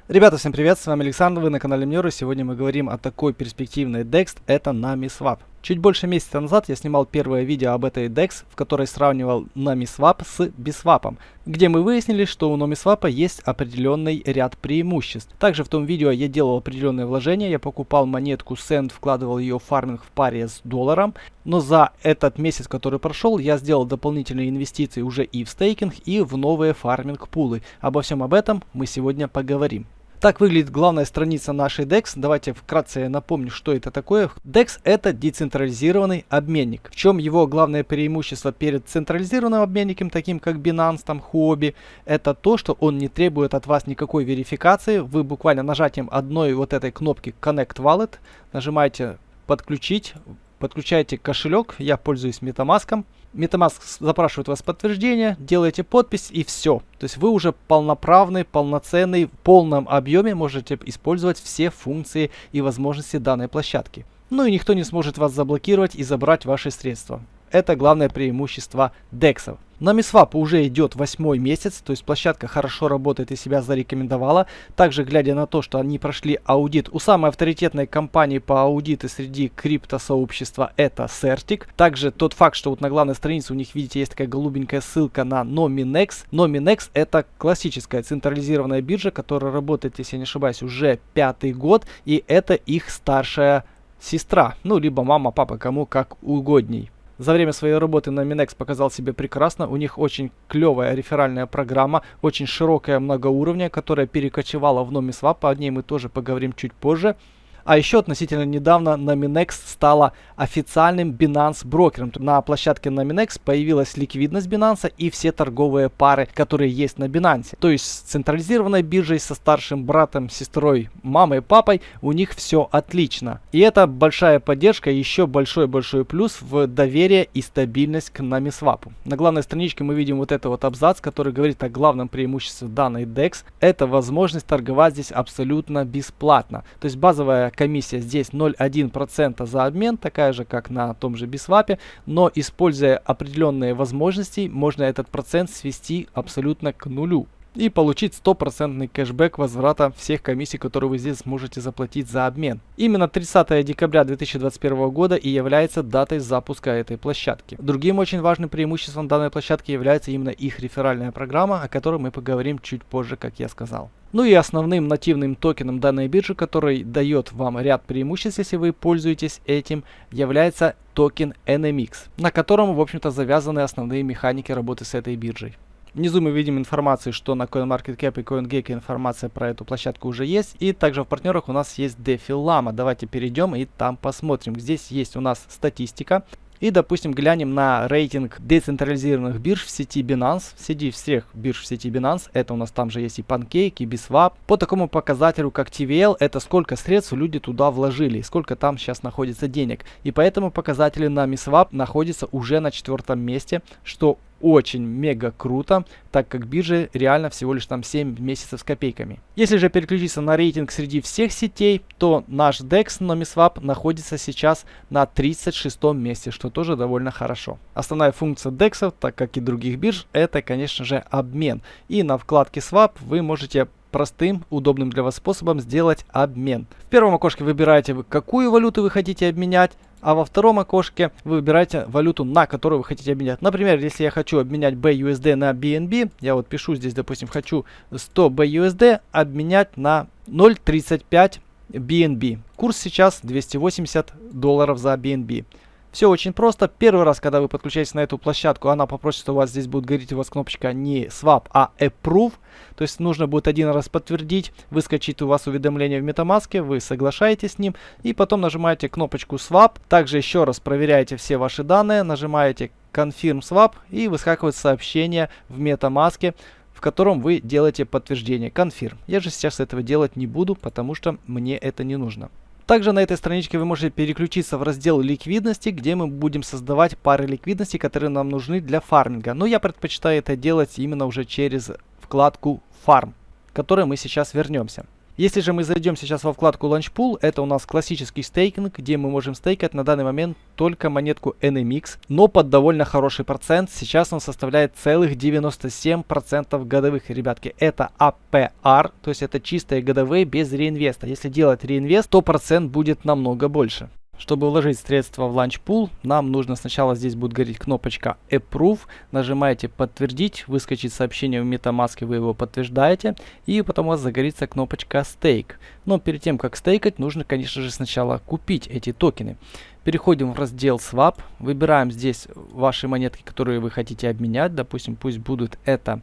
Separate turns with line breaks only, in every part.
Ребята, всем привет, с вами Александр, вы на канале Мнёры. Сегодня мы говорим о такой перспективной DEX, это NamiSwap. Чуть больше месяца назад я снимал первое видео об этой DEX, в которой сравнивал NamiSwap с BSwap, где мы выяснили, что у NamiSwap есть определенный ряд преимуществ. Также в том видео я делал определенные вложения, я покупал монетку Send, вкладывал ее в фарминг в паре с долларом, но за этот месяц, который прошел, я сделал дополнительные инвестиции уже и в стейкинг, и в новые фарминг-пулы. Обо всем об этом мы сегодня поговорим. Так выглядит главная страница нашей DEX. Давайте вкратце напомню, что это такое. DEX это децентрализированный обменник. В чем его главное преимущество перед централизированным обменником, таким как Binance, там, Huobi, это то, что он не требует от вас никакой верификации. Вы буквально нажатием одной вот этой кнопки Connect Wallet нажимаете подключить. Подключаете кошелек, я пользуюсь MetaMask. MetaMask запрашивает у вас подтверждение, делаете подпись и все. То есть вы уже полноправный, полноценный, в полном объеме можете использовать все функции и возможности данной площадки. Ну и никто не сможет вас заблокировать и забрать ваши средства. Это главное преимущество DEX. NamiSwap уже идет 8-й месяц, то есть площадка хорошо работает и себя зарекомендовала. Также, глядя на то, что они прошли аудит у самой авторитетной компании по аудиту среди криптосообщества, это Certic. Также тот факт, что вот на главной странице у них, видите, есть такая голубенькая ссылка на Nominex. Nominex это классическая централизированная биржа, которая работает, если я не ошибаюсь, уже 5-й год, и это их старшая сестра, ну либо мама, папа, кому как угодней. За время своей работы Nominex показал себя прекрасно. У них очень клевая реферальная программа, очень широкая, многоуровневая, которая перекочевала в NamiSwap. О ней мы тоже поговорим чуть позже. А еще относительно недавно Nominex стала официальным Binance брокером. На площадке Nominex появилась ликвидность Binance и все торговые пары, которые есть на Binance. То есть с централизированной биржей, со старшим братом, сестрой, мамой, папой у них все отлично. И это большая поддержка, еще большой-большой плюс в доверие и стабильность к NamiSwap. На главной страничке мы видим вот этот вот абзац, который говорит о главном преимуществе данной DEX. Это возможность торговать здесь абсолютно бесплатно. То есть базовая комиссия здесь 0,1% за обмен, такая же, как на том же BSwap, но используя определенные возможности, можно этот процент свести абсолютно к нулю и получить 100% кэшбэк возврата всех комиссий, которые вы здесь сможете заплатить за обмен. Именно 30 декабря 2021 года и является датой запуска этой площадки. Другим очень важным преимуществом данной площадки является именно их реферальная программа, о которой мы поговорим чуть позже, как я сказал. Ну и основным нативным токеном данной биржи, который дает вам ряд преимуществ, если вы пользуетесь этим, является токен NMX, на котором, в общем-то, завязаны основные механики работы с этой биржей. Внизу мы видим информацию, что на CoinMarketCap и CoinGecko информация про эту площадку уже есть. И также в партнерах у нас есть DeFi Lama. Давайте перейдем и там посмотрим. Здесь есть у нас статистика. И, допустим, глянем на рейтинг децентрализированных бирж в сети Binance. Среди всех бирж в сети Binance, это у нас там же есть и Pancake, и BSwap. По такому показателю, как TVL, это сколько средств люди туда вложили, сколько там сейчас находится денег. И по этому показателю NamiSwap находится уже на 4-м месте, что очень мега круто, так как биржа реально всего лишь там 7 месяцев с копейками. Если же переключиться на рейтинг среди всех сетей, то наш DEX NamiSwap находится сейчас на 36-м месте, что тоже довольно хорошо. Основная функция DEX, так как и других бирж, это, конечно же, обмен. И на вкладке Swap вы можете простым, удобным для вас способом сделать обмен. В первом окошке выбираете, какую валюту вы хотите обменять, а во втором окошке вы выбираете валюту, на которую вы хотите обменять. Например, если я хочу обменять BUSD на BNB, я вот пишу здесь, допустим, хочу 100 BUSD обменять на 0.35 BNB. Курс сейчас $280 за BNB. Все очень просто. Первый раз, когда вы подключаетесь на эту площадку, она попросит, что у вас здесь будет гореть у вас кнопочка не Swap, а Approve. То есть нужно будет один раз подтвердить, выскочит у вас уведомление в MetaMask, вы соглашаетесь с ним и потом нажимаете кнопочку Swap. Также еще раз проверяете все ваши данные, нажимаете Confirm Swap и выскакивает сообщение в MetaMask, в котором вы делаете подтверждение Confirm. Я же сейчас этого делать не буду, потому что мне это не нужно. Также на этой страничке вы можете переключиться в раздел ликвидности, где мы будем создавать пары ликвидности, которые нам нужны для фарминга. Но я предпочитаю это делать именно уже через вкладку Farm, к которой мы сейчас вернемся. Если же мы зайдем сейчас во вкладку Launch Pool, это у нас классический стейкинг, где мы можем стейкать на данный момент только монетку NMX, но под довольно хороший процент. Сейчас он составляет целых 97% годовых, ребятки. Это APR, то есть это чистые годовые без реинвеста. Если делать реинвест, то процент будет намного больше. Чтобы вложить средства в Launch Pool, нам нужно сначала здесь будет гореть кнопочка Approve. Нажимаете подтвердить, выскочит сообщение в MetaMask, вы его подтверждаете. И потом у вас загорится кнопочка Stake. Но перед тем, как стейкать, нужно, конечно же, сначала купить эти токены. Переходим в раздел Swap. Выбираем здесь ваши монетки, которые вы хотите обменять. Допустим, пусть будут это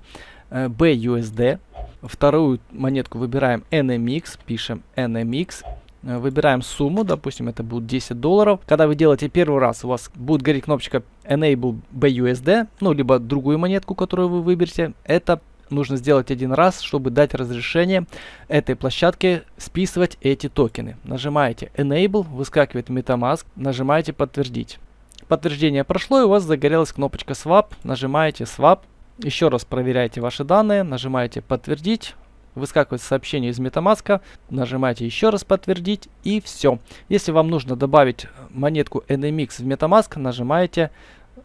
BUSD. Вторую монетку выбираем NMX. Пишем NMX. Выбираем сумму, допустим, это будет $10. Когда вы делаете первый раз, у вас будет гореть кнопочка Enable BUSD, ну, либо другую монетку, которую вы выберете. Это нужно сделать один раз, чтобы дать разрешение этой площадке списывать эти токены. Нажимаете Enable, выскакивает MetaMask, нажимаете подтвердить. Подтверждение прошло, и у вас загорелась кнопочка Swap. Нажимаете Swap, еще раз проверяете ваши данные, нажимаете подтвердить. Выскакивает сообщение из MetaMask, нажимаете еще раз подтвердить, и все. Если вам нужно добавить монетку NMX в MetaMask, нажимаете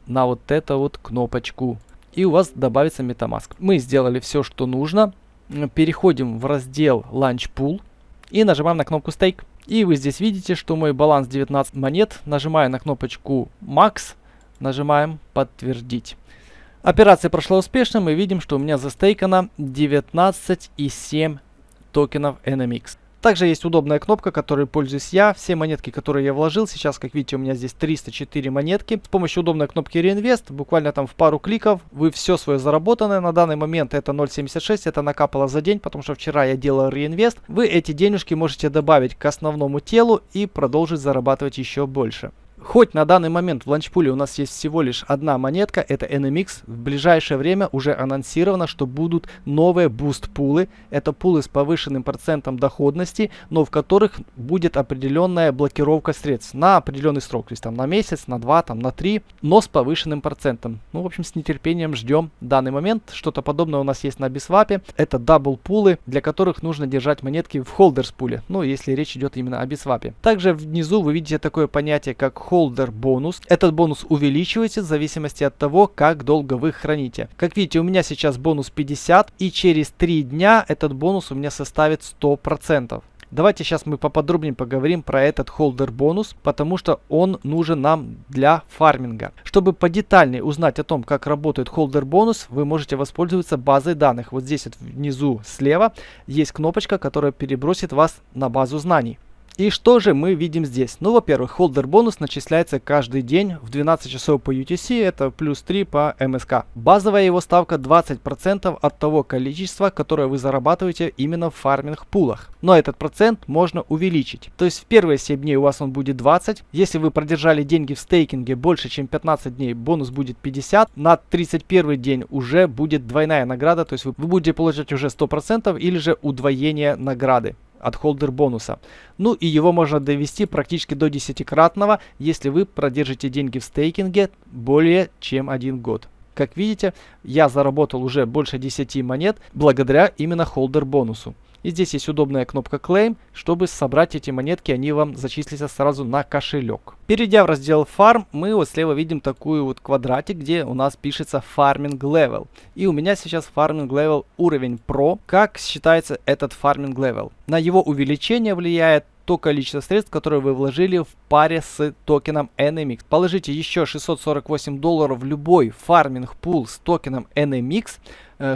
на вот эту вот кнопочку, и у вас добавится MetaMask. Мы сделали все, что нужно. Переходим в раздел Launch Pool и нажимаем на кнопку Stake. И вы здесь видите, что мой баланс 19 монет. Нажимаю на кнопочку Max, нажимаем подтвердить. Операция прошла успешно, мы видим, что у меня застейкано 19,7 токенов NMX. Также есть удобная кнопка, которой пользуюсь я. Все монетки, которые я вложил, сейчас, как видите, у меня здесь 304 монетки. С помощью удобной кнопки Reinvest, буквально там в пару кликов, вы все свое заработанное, на данный момент это 0.76, это накапало за день, потому что вчера я делал Reinvest. Вы эти денежки можете добавить к основному телу и продолжить зарабатывать еще больше. Хоть на данный момент в ланчпуле у нас есть всего лишь одна монетка, это NMX, в ближайшее время уже анонсировано, что будут новые буст-пулы. Это пулы с повышенным процентом доходности, но в которых будет определенная блокировка средств на определенный срок, то есть там на месяц, на 2, там на 3, но с повышенным процентом. Ну, в общем, с нетерпением ждем данный момент. Что-то подобное у нас есть на BSwap. Это дабл-пулы, для которых нужно держать монетки в холдерс-пуле, ну, если речь идет именно о BSwap. Также внизу вы видите такое понятие, как холдер бонус. Этот бонус увеличивается в зависимости от того, как долго вы храните. Как видите, у меня сейчас бонус 50, и через 3 дня этот бонус у меня составит 100%. Давайте сейчас мы поподробнее поговорим про этот холдер бонус, потому что он нужен нам для фарминга. Чтобы подетальнее узнать о том, как работает холдер бонус, вы можете воспользоваться базой данных. Вот здесь вот внизу слева есть кнопочка, которая перебросит вас на базу знаний. И что же мы видим здесь? Ну, во-первых, холдер бонус начисляется каждый день в 12 часов по UTC, это плюс 3 по МСК. Базовая его ставка 20% от того количества, которое вы зарабатываете именно в фарминг пулах. Но этот процент можно увеличить. То есть в первые 7 дней у вас он будет 20. Если вы продержали деньги в стейкинге больше, чем 15 дней, бонус будет 50. На 31 день уже будет двойная награда, то есть вы будете получать уже 100% или же удвоение награды от холдер бонуса. Ну и его можно довести практически до 10-кратного, если вы продержите деньги в стейкинге более чем 1 год. Как видите, я заработал уже больше 10 монет благодаря именно холдер бонусу. И здесь есть удобная кнопка Claim, чтобы собрать эти монетки, они вам зачислятся сразу на кошелек. Перейдя в раздел Farm, мы вот слева видим такую вот квадратик, где у нас пишется Farming Level. И у меня сейчас Farming Level уровень Pro. Как считается этот Farming Level? На его увеличение влияет то количество средств, которые вы вложили в паре с токеном NMX. Положите еще $648 в любой фарминг пул с токеном NMX,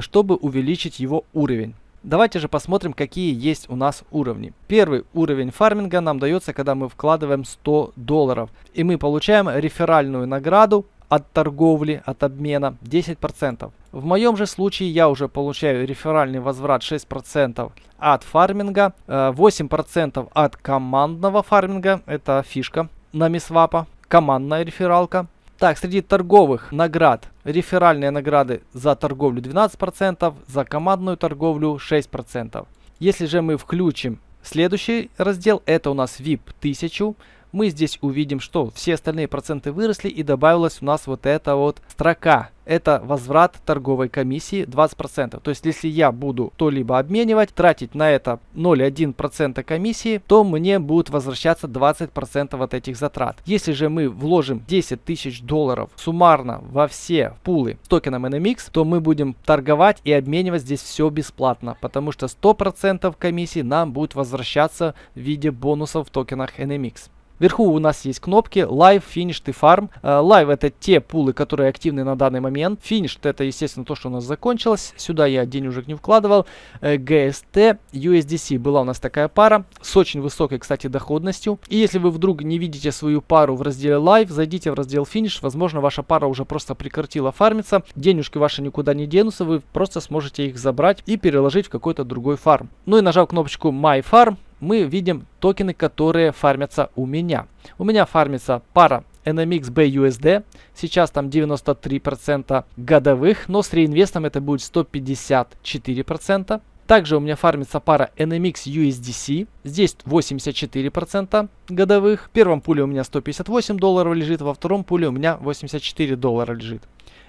чтобы увеличить его уровень. Давайте же посмотрим, какие есть у нас уровни. Первый уровень фарминга нам дается, когда мы вкладываем $100. И мы получаем реферальную награду от торговли, от обмена 10%. В моем же случае я уже получаю реферальный возврат 6% от фарминга, 8% от командного фарминга, это фишка на MetaSwap, командная рефералка. Так, среди торговых наград, реферальные награды за торговлю 12%, за командную торговлю 6%. Если же мы включим следующий раздел, это у нас VIP 1000, мы здесь увидим, что все остальные проценты выросли и добавилась у нас вот эта вот строка. Это возврат торговой комиссии 20%. То есть, если я буду что-либо обменивать, тратить на это 0,1% комиссии, то мне будет возвращаться 20% от этих затрат. Если же мы вложим 10 тысяч долларов суммарно во все пулы с токеном NMX, то мы будем торговать и обменивать здесь все бесплатно, потому что 100% комиссии нам будет возвращаться в виде бонусов в токенах NMX. Вверху у нас есть кнопки Live, Finished и Farm. Live это те пулы, которые активны на данный момент. Finished это, естественно, то, что у нас закончилось. Сюда я денежек не вкладывал. GST, USDC была у нас такая пара с очень высокой, кстати, доходностью. И если вы вдруг не видите свою пару в разделе Live, зайдите в раздел Finish. Возможно, ваша пара уже просто прекратила фармиться. Денежки ваши никуда не денутся. Вы просто сможете их забрать и переложить в какой-то другой фарм. Ну и нажав кнопочку My Farm, мы видим токены, которые фармятся у меня. У меня фармится пара NMX BUSD. Сейчас там 93% годовых, но с реинвестом это будет 154%. Также у меня фармится пара NMX USDC. Здесь 84% годовых. В первом пуле у меня 158 долларов лежит, во втором пуле у меня 84 доллара лежит.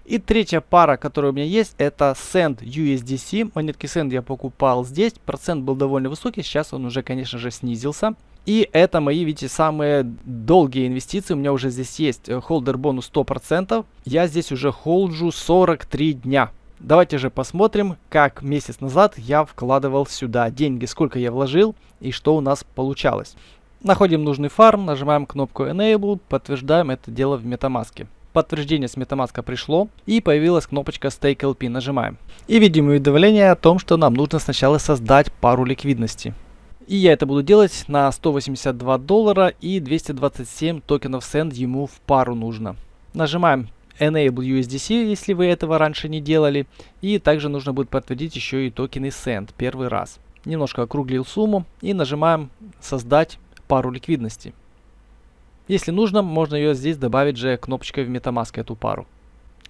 И третья пара, которая у меня есть, это Send USDC. Монетки Send я покупал здесь. Процент был довольно высокий. Сейчас он уже, конечно же, снизился. И это мои, видите, самые долгие инвестиции. У меня уже здесь есть холдер бонус 100%. Я здесь уже холджу 43 дня. Давайте же посмотрим, как месяц назад я вкладывал сюда деньги, сколько я вложил и что у нас получалось. Находим нужный фарм, нажимаем кнопку Enable, подтверждаем это дело в MetaMask. Подтверждение с MetaMask пришло и появилась кнопочка Stake LP. Нажимаем. И видим уведомление о том, что нам нужно сначала создать пару ликвидности. И я это буду делать на 182 доллара и 227 токенов Send ему в пару нужно. Нажимаем Enable USDC, если вы этого раньше не делали. И также нужно будет подтвердить еще и токены Send первый раз. Немножко округлил сумму и нажимаем создать пару ликвидности. Если нужно, можно ее здесь добавить же кнопочкой в MetaMask, эту пару.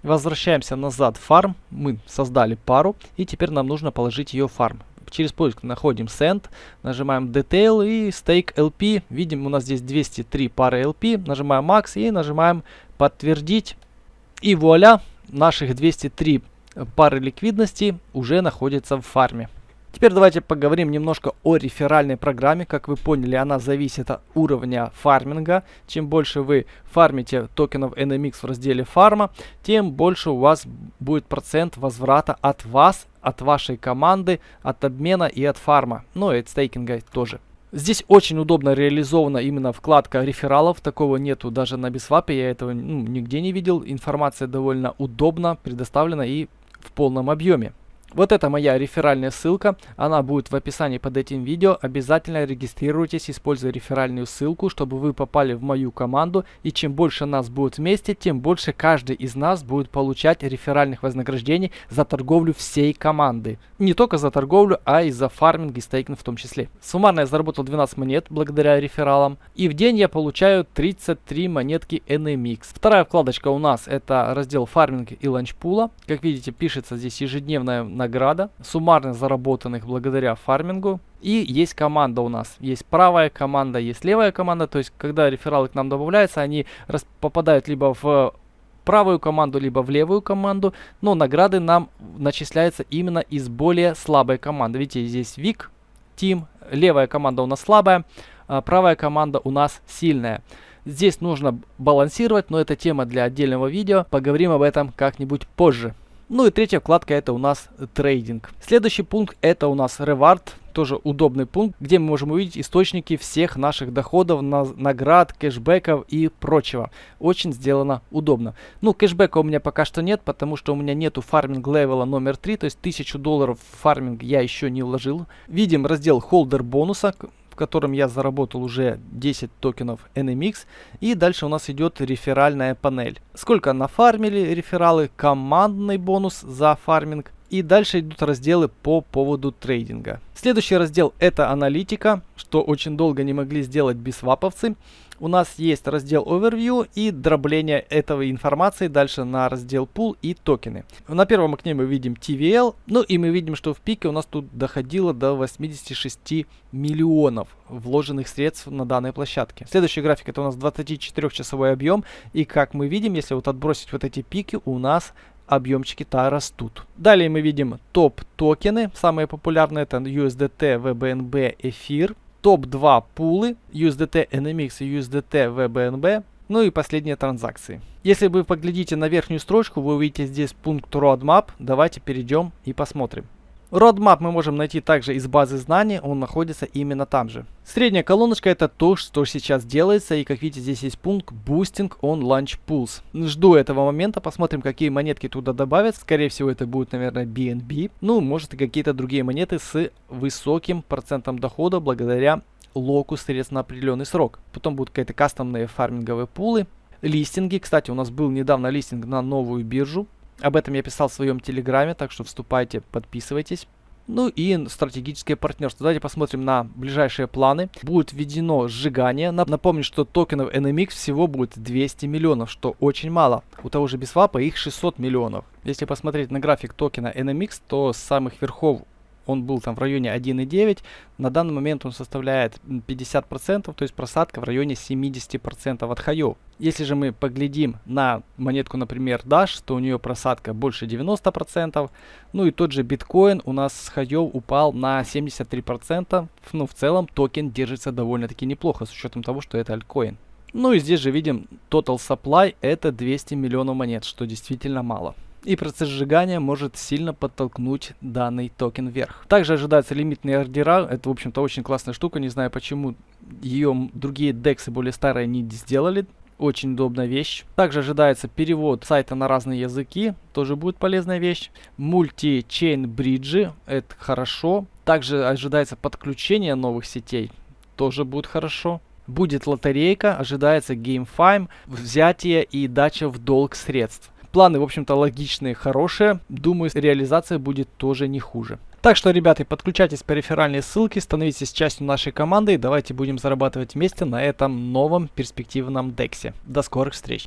Возвращаемся назад в фарм. Мы создали пару и теперь нам нужно положить ее в фарм. Через поиск находим Send, нажимаем Detail и Stake LP. Видим, у нас здесь 203 пары LP. Нажимаем Max и нажимаем подтвердить. И вуаля, наших 203 пары ликвидности уже находятся в фарме. Теперь давайте поговорим немножко о реферальной программе. Как вы поняли, она зависит от уровня фарминга. Чем больше вы фармите токенов NMX в разделе фарма, тем больше у вас будет процент возврата от вас, от вашей команды, от обмена и от фарма. Ну и от стейкинга тоже. Здесь очень удобно реализована именно вкладка рефералов. Такого нету даже на BitSwap. Я этого нигде не видел. Информация довольно удобно предоставлена и в полном объеме. Вот это моя реферальная ссылка, она будет в описании под этим видео. Обязательно регистрируйтесь, используя реферальную ссылку, чтобы вы попали в мою команду. И чем больше нас будет вместе, тем больше каждый из нас будет получать реферальных вознаграждений за торговлю всей команды. Не только за торговлю, а и за фарминг и стейкинг в том числе. Суммарно я заработал 12 монет благодаря рефералам. И в день я получаю 33 монетки NMX. Вторая вкладочка у нас это раздел фарминг и ланчпула. Как видите, пишется здесь ежедневная награда, суммарно заработанных благодаря фармингу. И есть команда у нас. Есть правая команда, есть левая команда. То есть, когда рефералы к нам добавляются, они попадают либо в правую команду, либо в левую команду. Но награды нам начисляются именно из более слабой команды. Видите, здесь Vic Team. Левая команда у нас слабая, а правая команда у нас сильная. Здесь нужно балансировать, но это тема для отдельного видео. Поговорим об этом как-нибудь позже. Ну и третья вкладка это у нас трейдинг. Следующий пункт это у нас Reward. Тоже удобный пункт, где мы можем увидеть источники всех наших доходов, наград, кэшбэков и прочего. Очень сделано удобно. Ну, кэшбэка у меня пока что нет, потому что у меня нету фарминг левела номер 3, то есть 1000 долларов в фарминг я еще не вложил. Видим раздел холдер бонуса, в котором я заработал уже 10 токенов NMX. И дальше у нас идет реферальная панель. Сколько нафармили рефералы, командный бонус за фарминг И дальше идут разделы по поводу трейдинга. Следующий раздел это аналитика, что очень долго не могли сделать бисваповцы. У нас есть раздел Overview и дробление этой информации дальше на раздел Pool и токены. На первом окне мы видим TVL, ну и мы видим, что в пике у нас тут доходило до 86 миллионов вложенных средств на данной площадке. Следующий график это у нас 24-часовой объем, и как мы видим, если вот отбросить вот эти пики, у нас объемчики-то растут. Далее мы видим топ токены, самые популярные это USDT, VBNB, эфир. Топ-2 пулы USDT NMX и USDT VBNB, ну и последние транзакции. Если вы поглядите на верхнюю строчку, вы увидите здесь пункт Roadmap. Давайте перейдем и посмотрим. Roadmap мы можем найти также из базы знаний, он находится именно там же. Средняя колоночка это то, что сейчас делается, и как видите здесь есть пункт Boosting on Launch Pools. Жду этого момента, посмотрим какие монетки туда добавят, скорее всего это будет наверное BNB, ну может и какие-то другие монеты с высоким процентом дохода благодаря локу средств на определенный срок. Потом будут какие-то кастомные фарминговые пулы. Листинги, кстати у нас был недавно листинг на новую биржу. Об этом я писал в своем телеграме, так что вступайте, подписывайтесь. Ну и стратегическое партнерство. Давайте посмотрим на ближайшие планы. Будет введено сжигание. Напомню, что токенов NMX всего будет 200 миллионов, что очень мало. У того же бисвапа их 600 миллионов. Если посмотреть на график токена NMX, то с самых верхов он был там в районе 1,9. На данный момент он составляет 50%, то есть просадка в районе 70% от хаев. Если же мы поглядим на монетку, например, Dash, то у нее просадка больше 90%. Ну и тот же биткоин у нас с хаев упал на 73%. Ну в целом токен держится довольно-таки неплохо, с учетом того, что это альткоин. Ну и здесь же видим Total Supply это 200 миллионов монет, что действительно мало. И процесс сжигания может сильно подтолкнуть данный токен вверх. Также ожидаются лимитные ордера. Это, в общем-то, очень классная штука. Не знаю, почему ее другие дексы более старые не сделали. Очень удобная вещь. Также ожидается перевод сайта на разные языки. Тоже будет полезная вещь. Мульти-чейн бриджи. Это хорошо. Также ожидается подключение новых сетей. Тоже будет хорошо. Будет лотерейка. Ожидается GameFi, взятие и дача в долг средств. Планы, в общем-то, логичные, хорошие. Думаю, реализация будет тоже не хуже. Так что, ребята, подключайтесь по реферальной ссылке, становитесь частью нашей команды и давайте будем зарабатывать вместе на этом новом перспективном дексе. До скорых встреч!